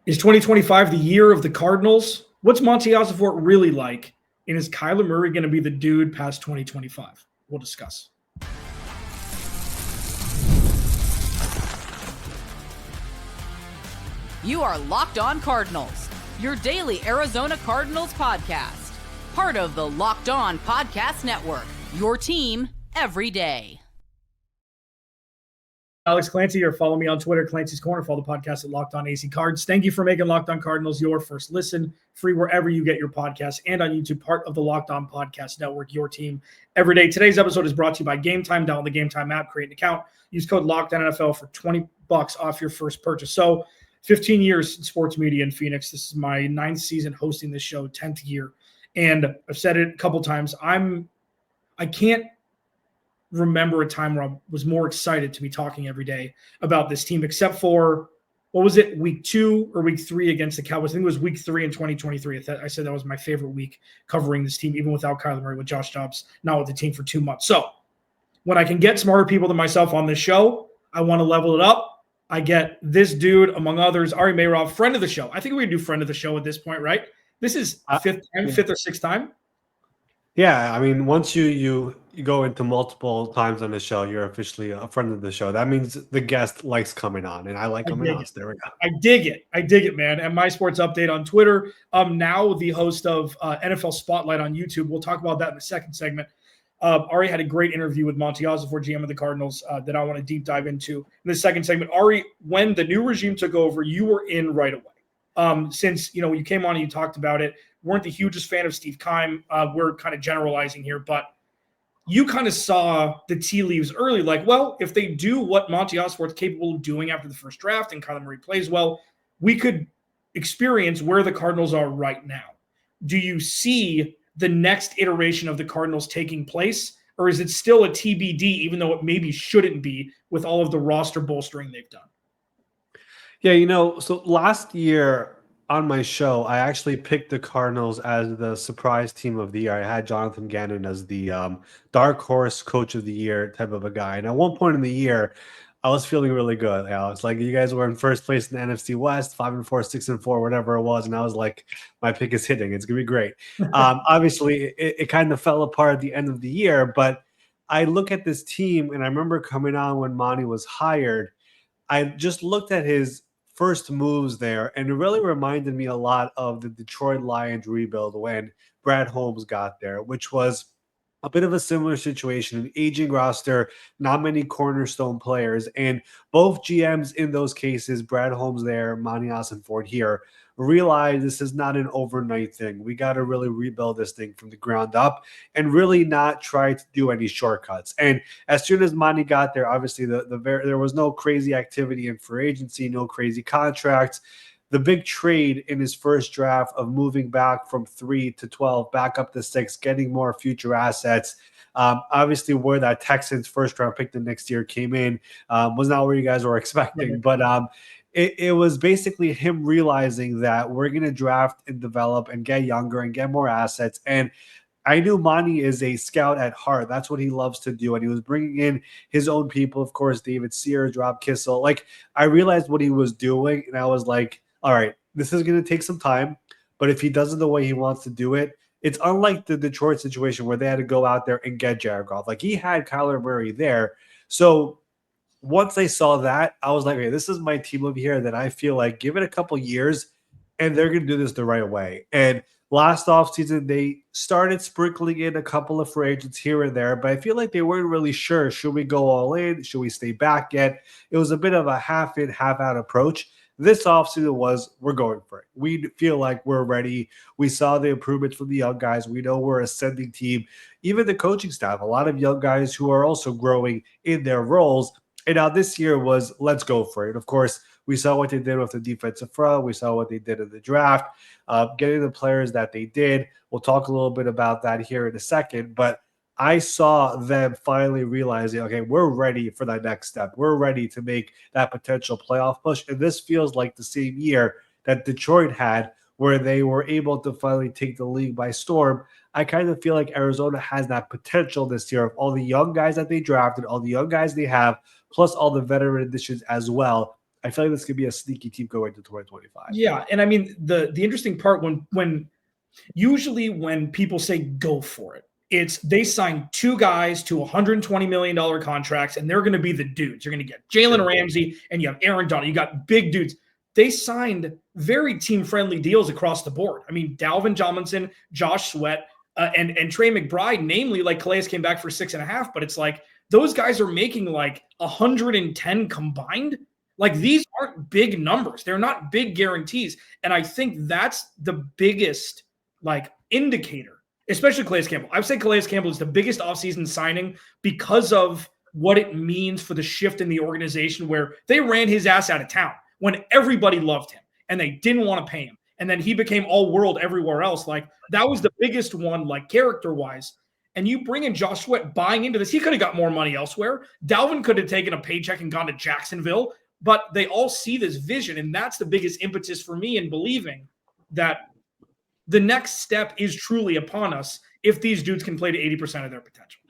Is 2025 the year of the Cardinals? What's Monti Ossenfort really like? And is Kyler Murray going to be the dude past 2025? We'll discuss. You are Locked On Cardinals, your daily Arizona Cardinals podcast. Part of the Locked On Podcast Network, your team every day. Alex Clancy, or follow me on Twitter, Clancy's Corner. Follow the podcast at Locked On AC Cards. Thank you for making Locked On Cardinals your first listen, free wherever you get your podcasts, and on YouTube, part of the Locked On Podcast Network, your team every day. Today's episode is brought to you by Game Time. Download the Game Time app, create an account, use code Locked On NFL for $20 off your first purchase. So, 15 years in sports media in Phoenix. This is my 9th season hosting this show, 10th year. And I've said it a couple times. I can't remember a time where I was more excited to be talking every day about this team, except for, what was it, week 2 or week 3 against the Cowboys? I think it was week 3 in 2023. I said that was my favorite week covering this team, even without Kyler Murray, with Josh Dobbs not with the team for 2 months. So when I can get smarter people than myself on this show, I want to level it up. I get this dude, among others, Ari Meirov, friend of the show. I think we do friend of the show at this point, right? This is fifth or sixth time. Yeah, I mean, once you go into multiple times on the show, you're officially a friend of the show. That means the guest likes coming on, and I like coming on. So there we go. I dig it, man. And My Sports Update on Twitter. Now the host of NFL Spotlight on YouTube. We'll talk about that in the second segment. Ari had a great interview with Monti Ossenfort, GM of the Cardinals, that I want to deep dive into in the second segment. Ari, when the new regime took over, you were in right away. Since you came on and you talked about it, weren't the hugest fan of Steve Keim. We're kind of generalizing here, but you kind of saw the tea leaves early. Like, well, if they do what Monti Ossenfort's capable of doing after the first draft and Kyler Murray plays well, we could experience where the Cardinals are right now. Do you see the next iteration of the Cardinals taking place, or is it still a TBD, even though it maybe shouldn't be with all of the roster bolstering they've done? Yeah, so last year on my show, I actually picked the Cardinals as the surprise team of the year. I had Jonathan Gannon as the dark horse coach of the year type of a guy. And at one point in the year, I was feeling really good, Alex. Like, you guys were in first place in the NFC West, 5-4, 6-4, whatever it was, and I was like, my pick is hitting. It's gonna be great. Obviously, it kind of fell apart at the end of the year, but I look at this team, and I remember coming on when Monty was hired. I just looked at his first moves there, and it really reminded me a lot of the Detroit Lions rebuild when Brad Holmes got there, which was a bit of a similar situation, an aging roster, not many cornerstone players, and both GMs in those cases, Brad Holmes there, Monti Ossenfort here, realize this is not an overnight thing. We got to really rebuild this thing from the ground up and really not try to do any shortcuts. And as soon as Monti got there, obviously there was no crazy activity in free agency, no crazy contracts. The big trade in his first draft of moving back from 3 to 12, back up to 6, getting more future assets. Obviously, where that Texans first round pick the next year came in was not where you guys were expecting. But it was basically him realizing that we're going to draft and develop and get younger and get more assets. And I knew Monti is a scout at heart. That's what he loves to do. And he was bringing in his own people, of course, David Sears, Rob Kissel. Like, I realized what he was doing, and I was like, all right, this is going to take some time, but if he does it the way he wants to do it, it's unlike the Detroit situation where they had to go out there and get Jared Goff. Like, he had Kyler Murray there. So once I saw that, I was like, okay, this is my team over here that I feel like give it a couple years and they're going to do this the right way. And last offseason, they started sprinkling in a couple of free agents here and there, but I feel like they weren't really sure. Should we go all in? Should we stay back yet? It was a bit of a half in, half out approach. This offseason was, we're going for it. We feel like we're ready. We saw the improvements from the young guys. We know we're a ascending team. Even the coaching staff, a lot of young guys who are also growing in their roles. And now this year was, let's go for it. Of course, we saw what they did with the defensive front. We saw what they did in the draft, getting the players that they did. We'll talk a little bit about that here in a second. But I saw them finally realizing, okay, we're ready for that next step. We're ready to make that potential playoff push. And this feels like the same year that Detroit had, where they were able to finally take the league by storm. I kind of feel like Arizona has that potential this year of all the young guys that they drafted, all the young guys they have, plus all the veteran additions as well. I feel like this could be a sneaky team going into 2025. Yeah, and I mean the interesting part when usually when people say go for it, it's they sign two guys to $120 million contracts, and they're going to be the dudes. You're going to get Jalen Ramsey, and you have Aaron Donald. You got big dudes. They signed very team-friendly deals across the board. I mean, Dalvin Tomlinson, Josh Sweat, and Trey McBride, namely, like Calais came back for 6.5, but it's like those guys are making like 110 combined. Like these aren't big numbers. They're not big guarantees. And I think that's the biggest like indicator, especially Calais Campbell. I would say Calais Campbell is the biggest offseason signing because of what it means for the shift in the organization where they ran his ass out of town when everybody loved him and they didn't want to pay him. And then he became all world everywhere else. Like that was the biggest one, like character-wise. And you bring in Josh Sweat buying into this. He could have got more money elsewhere. Dalvin could have taken a paycheck and gone to Jacksonville. But they all see this vision, and that's the biggest impetus for me in believing that the next step is truly upon us if these dudes can play to 80% of their potential.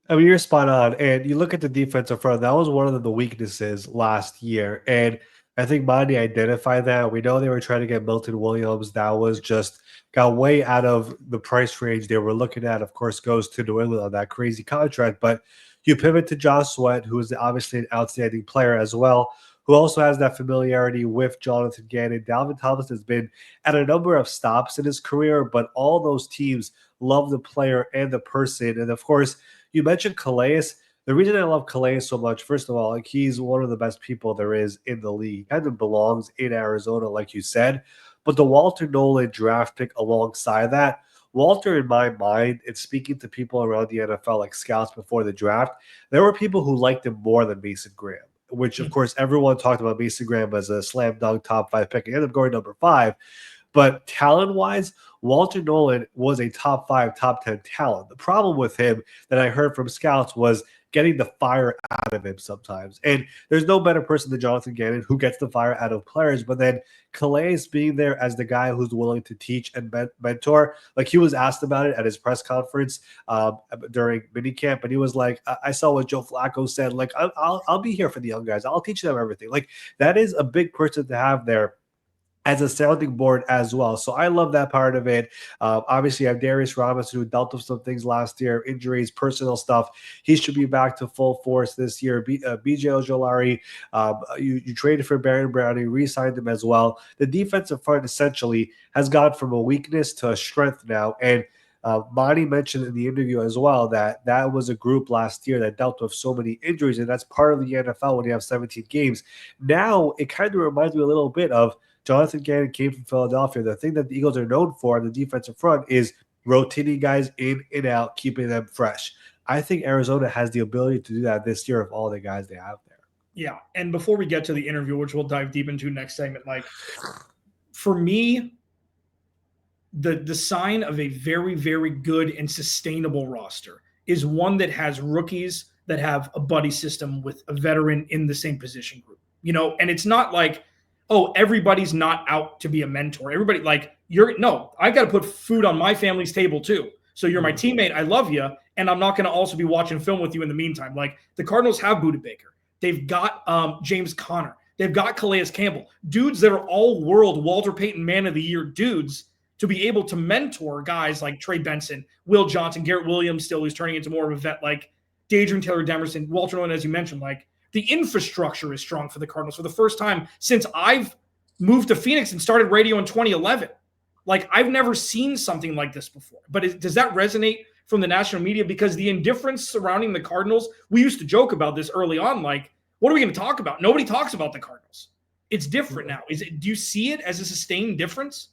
I mean, you're spot on. And you look at the defensive front, that was one of the weaknesses last year. And I think Monty identified that. We know they were trying to get Milton Williams. That was just got way out of the price range they were looking at. Of course, goes to New England on that crazy contract. But you pivot to Josh Sweat, who is obviously an outstanding player as well, who also has that familiarity with Jonathan Gannon. Dalvin Thomas has been at a number of stops in his career, but all those teams love the player and the person. And of course, you mentioned Calais. The reason I love Calais so much, first of all, like he's one of the best people there is in the league. He kind of belongs in Arizona, like you said. But the Walter Nolan draft pick alongside that, Walter, in my mind, and speaking to people around the NFL, like scouts before the draft, there were people who liked him more than Mason Graham, which, of course, everyone talked about Mason Graham as a slam dunk top 5 pick. He ended up going number 5. But talent-wise, Walter Nolan was a top 5, top 10 talent. The problem with him that I heard from scouts was getting the fire out of him sometimes. And there's no better person than Jonathan Gannon who gets the fire out of players. But then Calais being there as the guy who's willing to teach and mentor, like he was asked about it at his press conference during minicamp, and he was like, I saw what Joe Flacco said. Like, I'll be here for the young guys. I'll teach them everything. Like, that is a big person to have there as a sounding board as well. So I love that part of it. Obviously, you have Darius Robinson, who dealt with some things last year, injuries, personal stuff. He should be back to full force this year. BJ Ojolari, you traded for Baron Brown. You re-signed him as well. The defensive front essentially has gone from a weakness to a strength now. And Monty mentioned in the interview as well that that was a group last year that dealt with so many injuries, and that's part of the NFL when you have 17 games. Now, it kind of reminds me a little bit of Jonathan Gannon came from Philadelphia. The thing that the Eagles are known for on the defensive front is rotating guys in and out, keeping them fresh. I think Arizona has the ability to do that this year with all the guys they have there. Yeah, and before we get to the interview, which we'll dive deep into next segment, like for me, the sign of a very, very good and sustainable roster is one that has rookies that have a buddy system with a veteran in the same position group. You know, and it's not like, oh, everybody's not out to be a mentor. Everybody I've got to put food on my family's table too. So you're my teammate. I love you. And I'm not going to also be watching film with you in the meantime. Like the Cardinals have Budda Baker. They've got James Conner. They've got Calais Campbell. Dudes that are all world Walter Payton Man of the Year dudes to be able to mentor guys like Trey Benson, Will Johnson, Garrett Williams still, who's turning into more of a vet, like Dadrian Taylor-Demerson, Walter Nolan, as you mentioned, like the infrastructure is strong for the Cardinals for the first time since I've moved to Phoenix and started radio in 2011. Like, I've never seen something like this before. But does that resonate from the national media? Because the indifference surrounding the Cardinals, we used to joke about this early on, like, what are we going to talk about? Nobody talks about the Cardinals. It's different now. Do you see it as a sustained difference?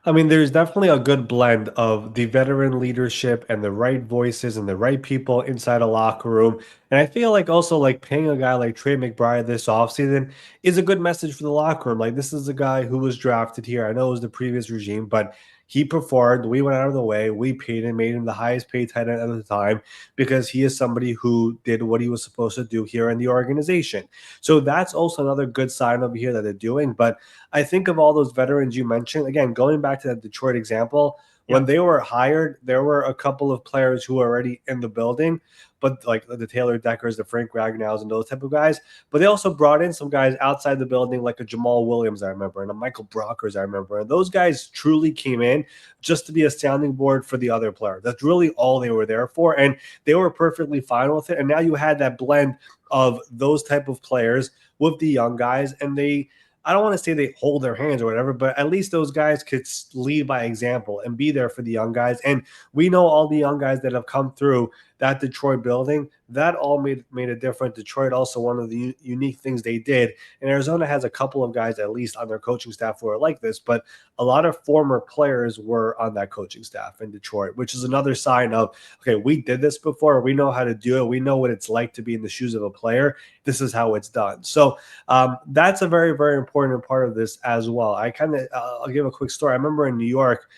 I mean, there's definitely a good blend of the veteran leadership and the right voices and the right people inside a locker room. And I feel like also like paying a guy like Trey McBride this offseason is a good message for the locker room. Like, this is a guy who was drafted here. I know it was the previous regime, but he performed. We went out of the way. We paid him, made him the highest paid tight end at the time because he is somebody who did what he was supposed to do here in the organization. So that's also another good sign over here that they're doing. But I think of all those veterans you mentioned, again, going back to that Detroit example, When they were hired, there were a couple of players who were already in the building, but like the Taylor Deckers, the Frank Ragnows, and those type of guys. But they also brought in some guys outside the building, like a Jamal Williams, I remember, and a Michael Brockers, I remember. And those guys truly came in just to be a sounding board for the other player. That's really all they were there for. And they were perfectly fine with it. And now you had that blend of those type of players with the young guys. And I don't want to say they hold their hands or whatever, but at least those guys could lead by example and be there for the young guys. And we know all the young guys that have come through that Detroit building, that all made a difference. Detroit also, one of the unique things they did, and Arizona has a couple of guys at least on their coaching staff who are like this, but a lot of former players were on that coaching staff in Detroit, which is another sign of, okay, we did this before. We know how to do it. We know what it's like to be in the shoes of a player. This is how it's done. So that's a very, very important part of this as well. I'll give a quick story. I remember in New York,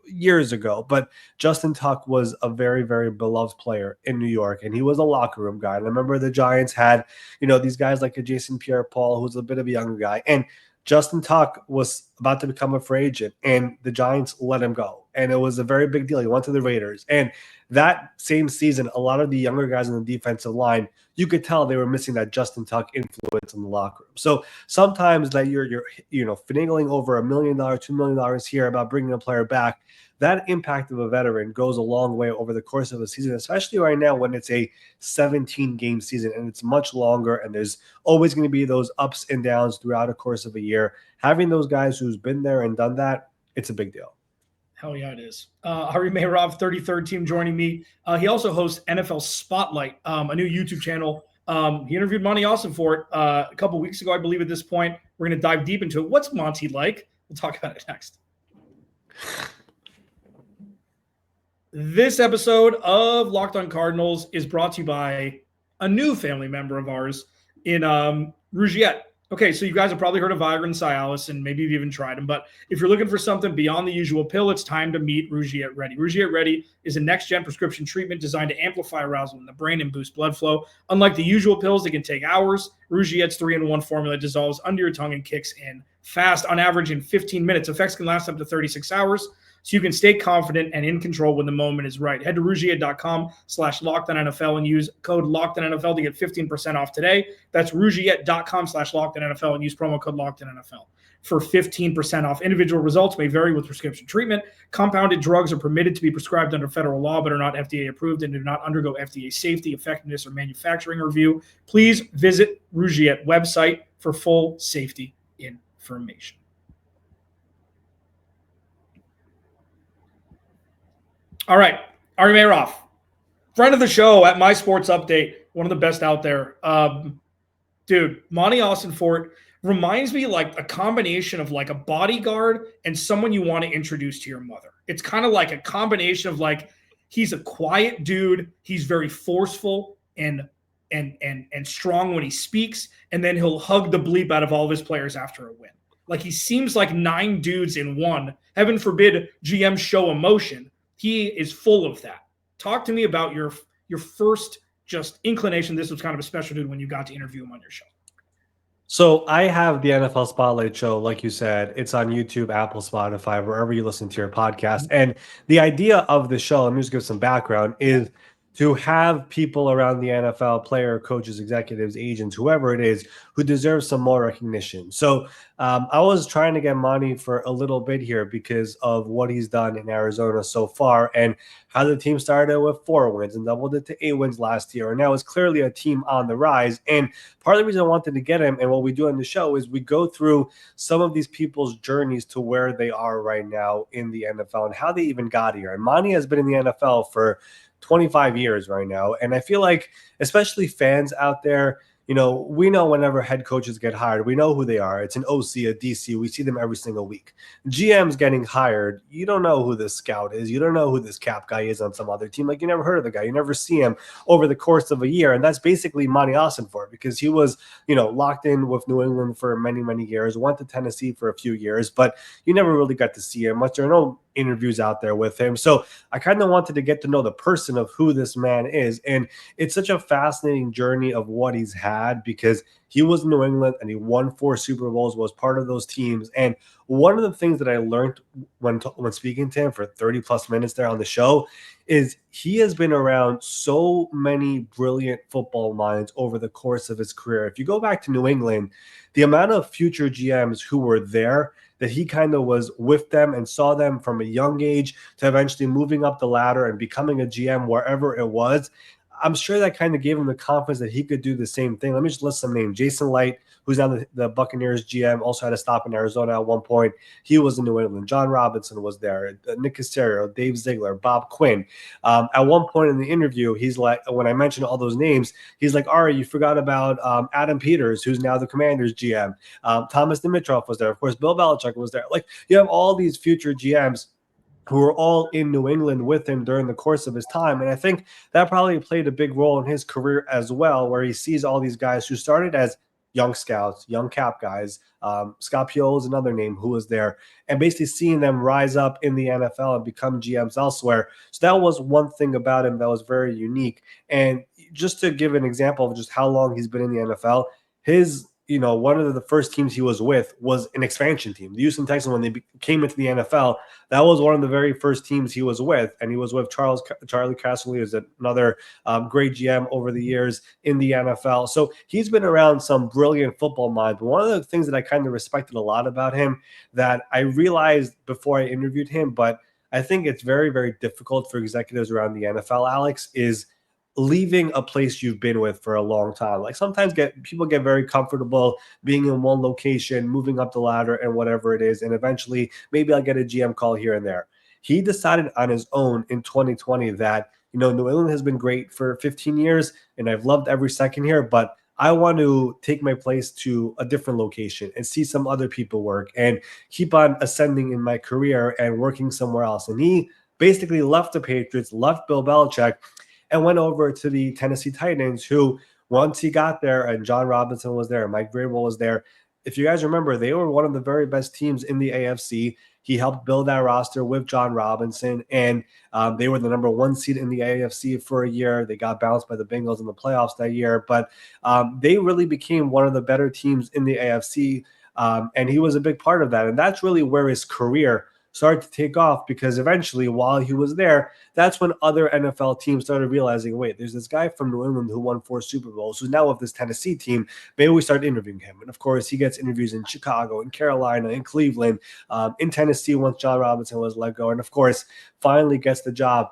years ago, but Justin Tuck was a very, very beloved player in New York, and he was a locker room guy. And I remember the Giants had, these guys like a Jason Pierre-Paul, who's a bit of a younger guy, and Justin Tuck was about to become a free agent, and the Giants let him go. And it was a very big deal. He went to the Raiders. And that same season, a lot of the younger guys on the defensive line, you could tell they were missing that Justin Tuck influence in the locker room. So sometimes that you're finagling over $1 million, $2 million here about bringing a player back, that impact of a veteran goes a long way over the course of a season, especially right now when it's a 17-game season and it's much longer, and there's always going to be those ups and downs throughout the course of a year. Having those guys who's been there and done that, it's a big deal. Hell yeah, it is. Ari Meirov, 33rd team, joining me. He also hosts NFL Spotlight, a new YouTube channel. He interviewed Monti Ossenfort a couple weeks ago, I believe. At this point, we're going to dive deep into it. What's Monty like? We'll talk about it next. This episode of Locked On Cardinals is brought to you by a new family member of ours in Rougiette. Okay, so you guys have probably heard of Viagra and Cialis, and maybe you've even tried them. But if you're looking for something beyond the usual pill, it's time to meet Rougiette Ready. Rougiette Ready is a next-gen prescription treatment designed to amplify arousal in the brain and boost blood flow. Unlike the usual pills that can take hours, Rougiette's 3-in-1 formula dissolves under your tongue and kicks in fast, on average in 15 minutes. Effects can last up to 36 hours. So you can stay confident and in control when the moment is right. Head to Rougiette.com/LockedOnNFL and use code LockedOnNFL to get 15% off today. That's Rougiette.com/LockedOnNFL and use promo code LockedOnNFL for 15% off. Individual results may vary with prescription treatment. Compounded drugs are permitted to be prescribed under federal law but are not FDA approved and do not undergo FDA safety, effectiveness, or manufacturing review. Please visit Rougiette website for full safety information. All right, Ari Meirov, friend of the show at My Sports Update, one of the best out there. Dude, Monti Ossenfort reminds me like a combination of like a bodyguard and someone you want to introduce to your mother. It's kind of like a combination of like, he's a quiet dude, he's very forceful and strong when he speaks, and then he'll hug the bleep out of all of his players after a win. Like, he seems like 9 dudes in one. Heaven forbid GM show emotion. He is full of that. Talk to me about your first just inclination. This was kind of a special dude when you got to interview him on your show. So I have the NFL Spotlight show, like you said. It's on YouTube, Apple, Spotify, wherever you listen to your podcast. And the idea of the show, let me just give some background, is to have people around the NFL, player, coaches, executives, agents, whoever it is, who deserve some more recognition. So I was trying to get Monti for a little bit here because of what he's done in Arizona so far and how the team started with 4 wins and doubled it to 8 wins last year. And now it's clearly a team on the rise. And part of the reason I wanted to get him and what we do on the show is we go through some of these people's journeys to where they are right now in the NFL and how they even got here. And Monti has been in the NFL for 25 years right now. And I feel like, especially fans out there, we know whenever head coaches get hired, we know who they are. It's an OC, a DC. We see them every single week. GM's getting hired. You don't know who this scout is. You don't know who this cap guy is on some other team. Like, you never heard of the guy. You never see him over the course of a year. And that's basically Monti Ossenfort, because he was, locked in with New England for many, many years, went to Tennessee for a few years, but you never really got to see him much. There are no interviews out there with him. So I kind of wanted to get to know the person of who this man is. And it's such a fascinating journey of what he's had, because he was in New England and he won 4 Super Bowls, was part of those teams. And one of the things that I learned when speaking to him for 30 plus minutes there on the show is he has been around so many brilliant football minds over the course of his career. If you go back to New England, the amount of future GMs who were there, that he kind of was with them and saw them from a young age to eventually moving up the ladder and becoming a GM wherever it was. I'm sure that kind of gave him the confidence that he could do the same thing. Let me just list some names. Jason Light, who's now the Buccaneers GM, also had a stop in Arizona at one point. He was in New England. John Robinson was there. Nick Caserio, Dave Ziegler, Bob Quinn. At one point in the interview, he's like, when I mentioned all those names, he's like, Ari, you forgot about Adam Peters, who's now the Commanders GM. Thomas Dimitroff was there. Of course, Bill Belichick was there. Like, you have all these future GMs who were all in New England with him during the course of his time. And I think that probably played a big role in his career as well, where he sees all these guys who started as young scouts, young cap guys. Scott Pio is another name who was there, and basically seeing them rise up in the NFL and become GMs elsewhere. So that was one thing about him that was very unique. And just to give an example of just how long he's been in the NFL, his one of the first teams he was with was an expansion team. The Houston Texans, when they came into the NFL, that was one of the very first teams he was with. And he was with Charlie Casserly, who's another great GM over the years in the NFL. So he's been around some brilliant football minds. But one of the things that I kind of respected a lot about him that I realized before I interviewed him, but I think it's very, very difficult for executives around the NFL, Alex, is leaving a place you've been with for a long time. Like sometimes people get very comfortable being in one location, moving up the ladder and whatever it is. And eventually maybe I'll get a GM call here and there. He decided on his own in 2020 that, New England has been great for 15 years and I've loved every second here, but I want to take my place to a different location and see some other people work and keep on ascending in my career and working somewhere else. And he basically left the Patriots, left Bill Belichick, and went over to the Tennessee Titans, who once he got there and John Robinson was there, Mike Vrabel was there. If you guys remember, they were one of the very best teams in the AFC. He helped build that roster with John Robinson, and they were the number 1 seed in the AFC for a year. They got bounced by the Bengals in the playoffs that year, but they really became one of the better teams in the AFC, and he was a big part of that. And that's really where his career started to take off, because eventually while he was there, that's when other NFL teams started realizing, wait, there's this guy from New England who won 4 Super Bowls, who's now with this Tennessee team. Maybe we start interviewing him. And of course, he gets interviews in Chicago, in Carolina, in Cleveland, in Tennessee once John Robinson was let go. And of course, finally gets the job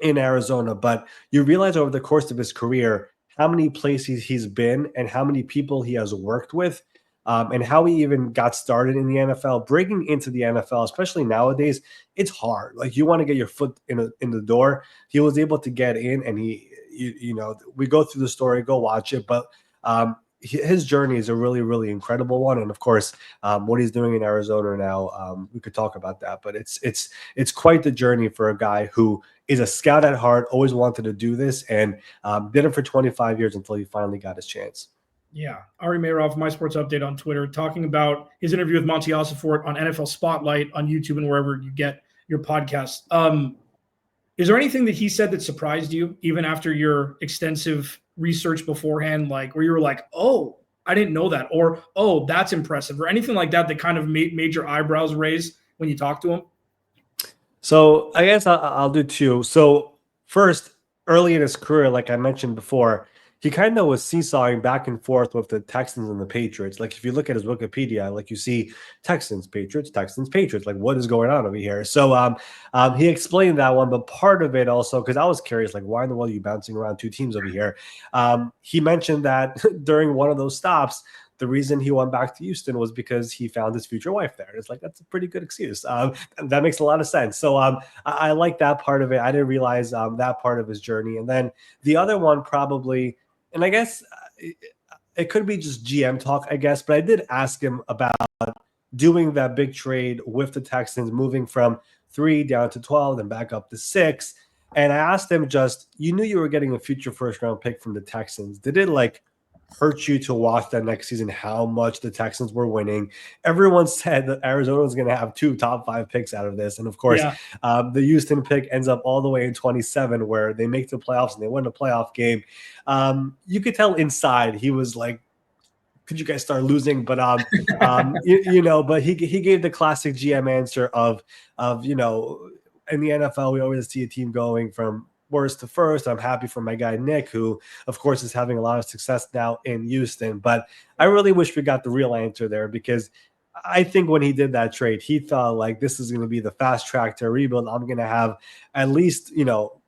in Arizona. But you realize over the course of his career, how many places he's been and how many people he has worked with. And how he even got started in the NFL, breaking into the NFL, especially nowadays, it's hard. Like you want to get your foot in the door. He was able to get in, and we go through the story, go watch it. But his journey is a really, really incredible one. And of course, what he's doing in Arizona now, we could talk about that. But it's quite the journey for a guy who is a scout at heart, always wanted to do this, and did it for 25 years until he finally got his chance. Yeah. Ari Meirov, My Sports Update on Twitter, talking about his interview with Monti Ossenfort on NFL Spotlight on YouTube and wherever you get your podcasts. Is there anything that he said that surprised you, even after your extensive research beforehand, like where you were like, oh, I didn't know that, or, oh, that's impressive, or anything like that that kind of made your eyebrows raise when you talked to him? So I guess I'll do 2. So first, early in his career, like I mentioned before, he kind of was seesawing back and forth with the Texans and the Patriots. Like if you look at his Wikipedia, like you see Texans, Patriots, Texans, Patriots. Like what is going on over here? So he explained that one, but part of it also, because I was curious, like why in the world are you bouncing around 2 teams over here? He mentioned that during one of those stops, the reason he went back to Houston was because he found his future wife there. It's like, that's a pretty good excuse. That makes a lot of sense. So I like that part of it. I didn't realize that part of his journey. And then the other one probably, and I guess it could be just GM talk, I guess, but I did ask him about doing that big trade with the Texans, moving from 3 down to 12, then back up to 6. And I asked him you knew you were getting a future first-round pick from the Texans. Did it hurt you to watch that next season, how much the Texans were winning? Everyone said that Arizona was going to have 2 top 5 picks out of this. And of course, the Houston pick ends up all the way in 27, where they make the playoffs and they win a playoff game. You could tell inside he was could you guys start losing? But but he gave the classic GM answer of in the NFL we always see a team going from worst to first. I'm happy for my guy Nick, who of course is having a lot of success now in Houston. But I really wish we got the real answer there, because I think when he did that trade, he thought like this is going to be the fast track to a rebuild. I'm going to have at least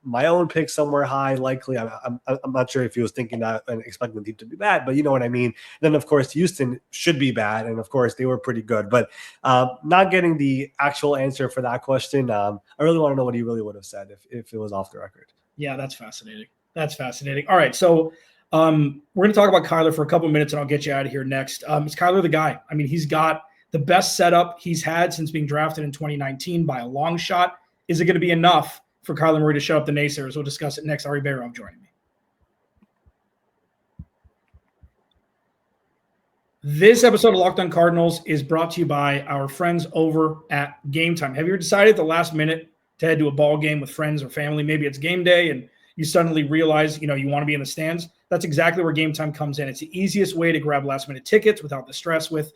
my own pick somewhere high. Likely, I'm not sure if he was thinking that and expecting the team to be bad, but you know what I mean. Then of course Houston should be bad, and of course they were pretty good. But not getting the actual answer for that question, I really want to know what he really would have said if it was off the record. Yeah, that's fascinating. That's fascinating. All right, so we're going to talk about Kyler for a couple of minutes, and I'll get you out of here next. Is Kyler the guy? I mean, he's got the best setup he's had since being drafted in 2019 by a long shot. Is it going to be enough for Kyler Murray to shut up the naysayers? We'll discuss it next. Ari Meirov joining me. This episode of Locked On Cardinals is brought to you by our friends over at Game Time. Have you ever decided at the last minute to head to a ball game with friends or family? Maybe it's game day and you suddenly realize, you want to be in the stands. That's exactly where Game Time comes in. It's the easiest way to grab last minute tickets without the stress. With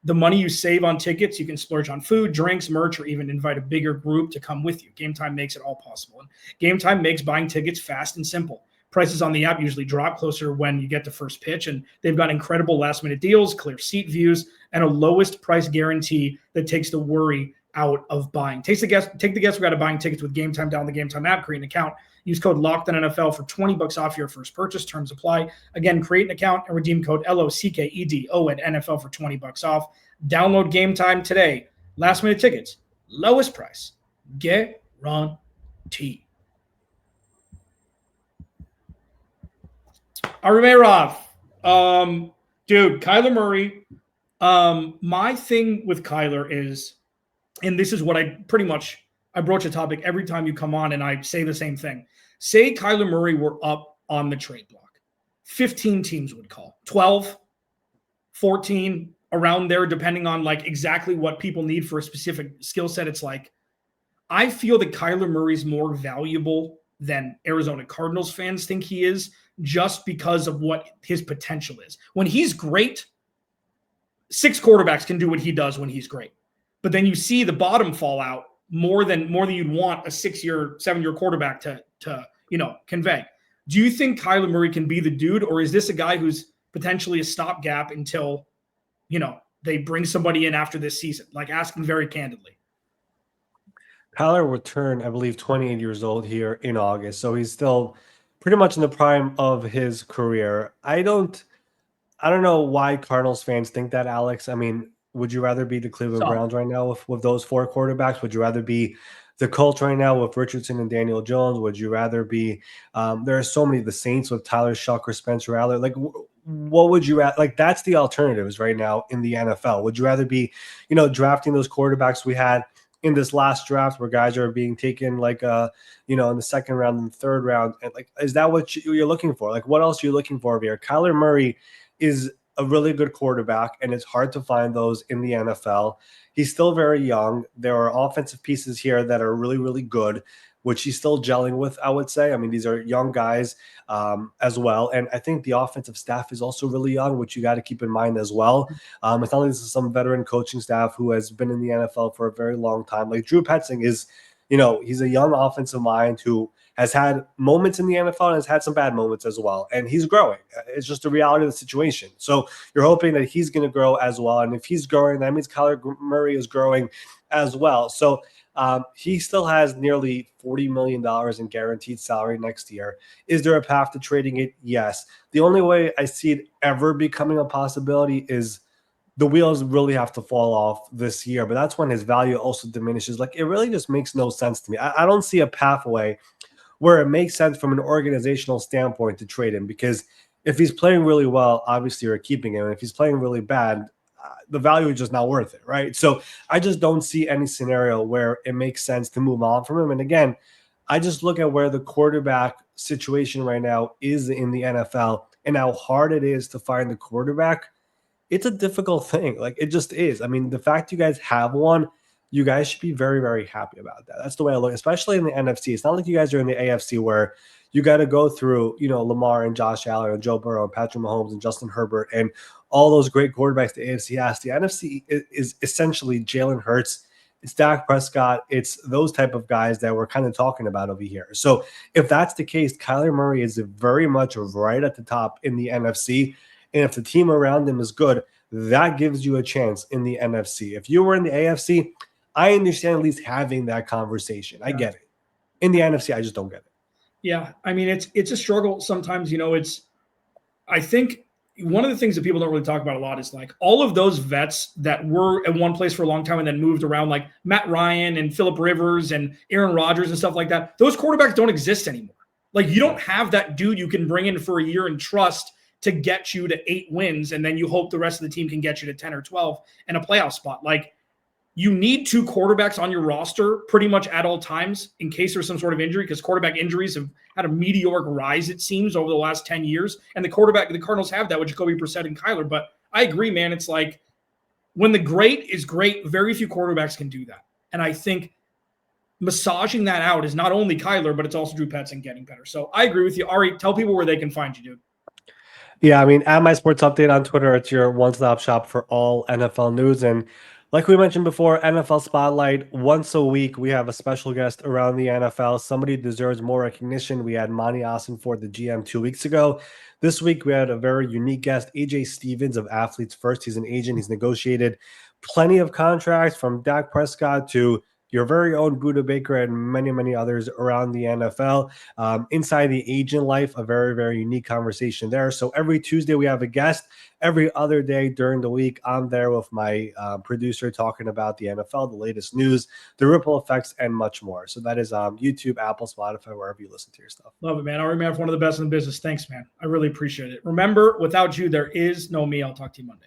the money you save on tickets, you can splurge on food, drinks, merch, or even invite a bigger group to come with you. Game Time makes it all possible. And Game Time makes buying tickets fast and simple. Prices on the app usually drop closer when you get to first pitch, and they've got incredible last-minute deals, clear seat views, and a lowest price guarantee that takes the worry out of buying. Take the guesswork out of buying tickets with Game Time. Download the Game Time app, create an account, use code LOCKEDONNFL for $20 off your first purchase. Terms apply. Again, create an account and redeem code LOCKEDONNFL for $20 off. Download Game Time today. Last minute tickets, lowest price, guaranteed. Ari Meirov, dude, Kyler Murray. My thing with Kyler is, and this is what I broach a topic every time you come on, and I say the same thing. Say Kyler Murray were up on the trade block. 15 teams would call. 12, 14, around there, depending on like exactly what people need for a specific skill set. It's like, I feel that Kyler Murray's more valuable than Arizona Cardinals fans think he is, just because of what his potential is. When he's great, 6 quarterbacks can do what he does when he's great. But then you see the bottom fall out more than you'd want a 6-year, 7-year quarterback to convey. Do you think Kyler Murray can be the dude, or is this a guy who's potentially a stopgap until, they bring somebody in after this season? Like, asking very candidly. Kyler will turn, I believe, 28 years old here in August, so he's still pretty much in the prime of his career. I don't know why Cardinals fans think that, Alex. I mean, would you rather be the Cleveland Browns right now with those 4 quarterbacks? Would you rather be the Colts right now with Richardson and Daniel Jones? Would you rather be there are so many, the Saints with Tyler Shuck or Spencer Rattler? Like, what would you rather? Like, that's the alternatives right now in the NFL. Would you rather be, drafting those quarterbacks we had in this last draft where guys are being taken like in the second round and the third round? And like, is that what you're looking for? Like, what else are you looking for here? Kyler Murray is a really good quarterback, and it's hard to find those in the NFL. He's still very young. There are offensive pieces here that are really, really good, which he's still gelling with, I would say. I mean, these are young guys as well. And I think the offensive staff is also really young, which you got to keep in mind as well. It's not like this is some veteran coaching staff who has been in the NFL for a very long time. Like, Drew Petzing is, he's a young offensive mind who has had moments in the NFL and has had some bad moments as well. And he's growing. It's just the reality of the situation. So you're hoping that he's going to grow as well. And if he's growing, that means Kyler Murray is growing as well. So he still has nearly $40 million in guaranteed salary next year. Is there a path to trading it? Yes. The only way I see it ever becoming a possibility is the wheels really have to fall off this year, but that's when his value also diminishes. Like, it really just makes no sense to me. I don't see a pathway where it makes sense from an organizational standpoint to trade him, because if he's playing really well, obviously you're keeping him. And if he's playing really bad, the value is just not worth it, right? So I just don't see any scenario where it makes sense to move on from him. And again, I just look at where the quarterback situation right now is in the NFL and how hard it is to find the quarterback. It's a difficult thing. Like, it just is. I mean, the fact you guys have one, you guys should be very, very happy about that. That's the way I look, especially in the NFC. It's not like you guys are in the AFC where you got to go through, Lamar and Josh Allen and Joe Burrow and Patrick Mahomes and Justin Herbert and all those great quarterbacks the AFC has. The NFC is essentially Jalen Hurts. It's Dak Prescott. It's those type of guys that we're kind of talking about over here. So if that's the case, Kyler Murray is very much right at the top in the NFC. And if the team around him is good, that gives you a chance in the NFC. If you were in the AFC, I understand at least having that conversation. I get it. In the NFC, I just don't get it. Yeah. I mean, it's a struggle sometimes. I think one of the things that people don't really talk about a lot is like all of those vets that were at one place for a long time and then moved around, like Matt Ryan and Phillip Rivers and Aaron Rodgers and stuff like that. Those quarterbacks don't exist anymore. Like you don't have that dude you can bring in for a year and trust to get you to 8 wins. And then you hope the rest of the team can get you to 10 or 12 and a playoff spot. Like you need 2 quarterbacks on your roster pretty much at all times in case there's some sort of injury, because quarterback injuries have had a meteoric rise, it seems, over the last 10 years. And the Cardinals have that with Jacoby Brissett and Kyler. But I agree, man. It's like when the great is great, very few quarterbacks can do that. And I think massaging that out is not only Kyler, but it's also Drew Petzing getting better. So I agree with you. Ari, tell people where they can find you, dude. Yeah, I mean, at My Sports Update on Twitter, it's your one-stop shop for all NFL news. And like we mentioned before, NFL Spotlight, once a week, we have a special guest around the NFL. Somebody deserves more recognition. We had Monti Ossenfort, the GM, 2 weeks ago. This week, we had a very unique guest, AJ Stevens of Athletes First. He's an agent. He's negotiated plenty of contracts from Dak Prescott to your very own Budda Baker and many, many others around the NFL. Inside the agent life, a very, very unique conversation there. So every Tuesday we have a guest. Every other day during the week, I'm there with my producer talking about the NFL, the latest news, the ripple effects, and much more. So that is YouTube, Apple, Spotify, wherever you listen to your stuff. Love it, man. Ari Meirov, one of the best in the business. Thanks, man. I really appreciate it. Remember, without you, there is no me. I'll talk to you Monday.